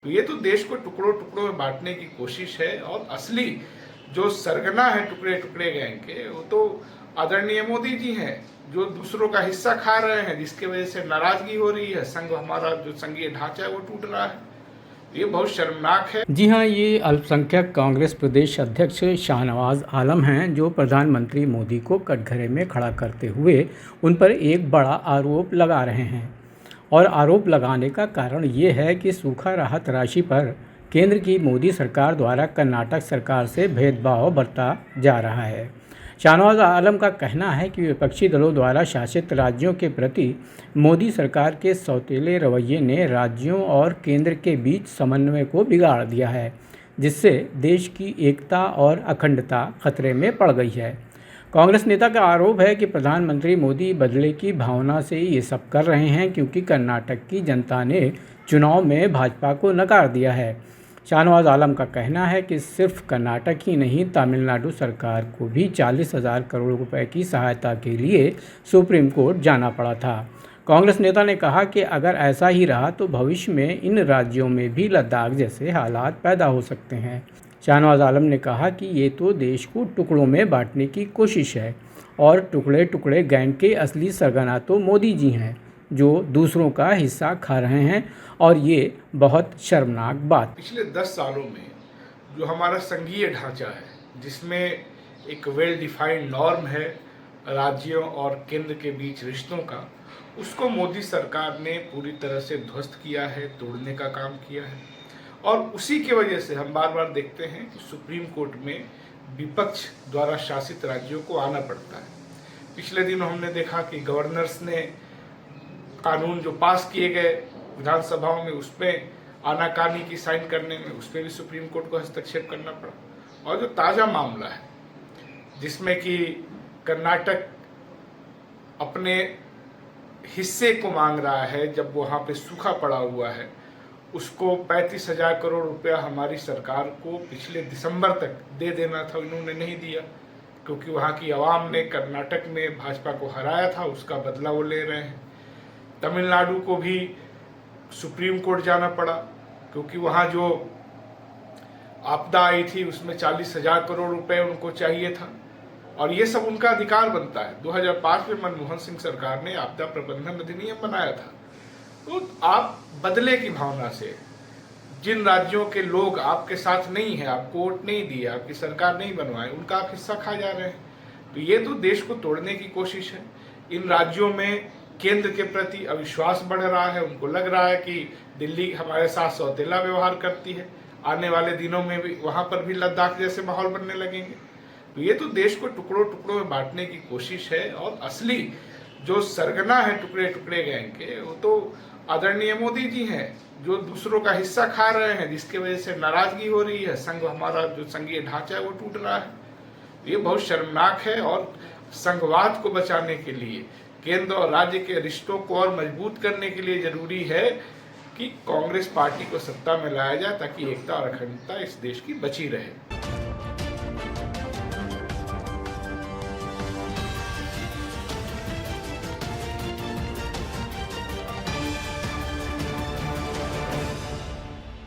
तो ये तो देश को टुकड़ों टुकड़ों में बांटने की कोशिश है और असली जो सरगना है टुकड़े टुकड़े गैंग के वो तो आदरणीय मोदी जी हैं, जो दूसरों का हिस्सा खा रहे हैं, जिसकी वजह से नाराजगी हो रही है। संघ हमारा जो संघीय ढांचा है वो टूट रहा है। ये बहुत शर्मनाक है। जी हाँ, ये अल्पसंख्यक कांग्रेस प्रदेश अध्यक्ष शाहनवाज आलम हैं, जो प्रधानमंत्री मोदी को कटघरे में खड़ा करते हुए उन पर एक बड़ा आरोप लगा रहे हैं। और आरोप लगाने का कारण ये है कि सूखा राहत राशि पर केंद्र की मोदी सरकार द्वारा कर्नाटक सरकार से भेदभाव बरता जा रहा है। शाहनवाज आलम का कहना है कि विपक्षी दलों द्वारा शासित राज्यों के प्रति मोदी सरकार के सौतेले रवैये ने राज्यों और केंद्र के बीच समन्वय को बिगाड़ दिया है, जिससे देश की एकता और अखंडता खतरे में पड़ गई है। कांग्रेस नेता का आरोप है कि प्रधानमंत्री मोदी बदले की भावना से ये सब कर रहे हैं, क्योंकि कर्नाटक की जनता ने चुनाव में भाजपा को नकार दिया है। शाहनवाज आलम का कहना है कि सिर्फ कर्नाटक ही नहीं, तमिलनाडु सरकार को भी 40,000 करोड़ रुपए की सहायता के लिए सुप्रीम कोर्ट जाना पड़ा था। कांग्रेस नेता ने कहा कि अगर ऐसा ही रहा तो भविष्य में इन राज्यों में भी लद्दाख जैसे हालात पैदा हो सकते हैं। शाहनवाज आलम ने कहा कि ये तो देश को टुकड़ों में बांटने की कोशिश है और टुकड़े टुकड़े गैंग के असली सरगना तो मोदी जी हैं, जो दूसरों का हिस्सा खा रहे हैं, और ये बहुत शर्मनाक बात। पिछले 10 सालों में जो हमारा संघीय ढांचा है, जिसमें एक वेल डिफाइंड नॉर्म है राज्यों और केंद्र के बीच रिश्तों का, उसको मोदी सरकार ने पूरी तरह से ध्वस्त किया है, तोड़ने का काम किया है। और उसी की वजह से हम बार बार देखते हैं कि सुप्रीम कोर्ट में विपक्ष द्वारा शासित राज्यों को आना पड़ता है। पिछले दिनों हमने देखा कि गवर्नर्स ने कानून जो पास किए गए विधानसभाओं में, उसमें आनाकानी की साइन करने में, उसमें भी सुप्रीम कोर्ट को हस्तक्षेप करना पड़ा। और जो ताज़ा मामला है जिसमें कि कर्नाटक अपने हिस्से को मांग रहा है, जब वहाँ पे सूखा पड़ा हुआ है, उसको 35,000 करोड़ रुपया हमारी सरकार को पिछले दिसंबर तक दे देना था, इन्होंने नहीं दिया, क्योंकि वहाँ की आवाम ने कर्नाटक में भाजपा को हराया था, उसका बदला वो ले रहे हैं। तमिलनाडु को भी सुप्रीम कोर्ट जाना पड़ा, क्योंकि वहाँ जो आपदा आई थी उसमें 40,000 करोड़ रुपए उनको चाहिए था, और ये सब उनका अधिकार बनता है। 2005 में मनमोहन सिंह सरकार ने आपदा प्रबंधन अधिनियम बनाया था। तो आप बदले की भावना से, जिन राज्यों के लोग आपके साथ नहीं है, आपको वोट नहीं दिए, आपकी सरकार नहीं बनवाए, उनका आप हिस्सा खा जा रहे हैं। तो ये तो देश को तोड़ने की कोशिश है। इन राज्यों में केंद्र के प्रति अविश्वास बढ़ रहा है, उनको लग रहा है कि दिल्ली हमारे साथ सौतेला व्यवहार करती है, आने वाले दिनों में भी वहाँ पर भी लद्दाख जैसे माहौल बनने लगेंगे। तो ये तो देश को टुकड़ों टुकड़ों में बांटने की कोशिश है, और असली जो सरगना है टुकड़े टुकड़े गैंग के, वो तो आदरणीय मोदी जी हैं, जो दूसरों का हिस्सा खा रहे हैं, जिसकी वजह से नाराजगी हो रही है। संघ हमारा जो संघीय ढांचा है वो टूट रहा है। ये बहुत शर्मनाक है, और संघवाद को बचाने के लिए, केंद्र और राज्य के रिश्तों को और मजबूत करने के लिए जरूरी है कि कांग्रेस पार्टी को सत्ता में लाया जाए, ताकि एकता और अखंडता इस देश की बची रहे।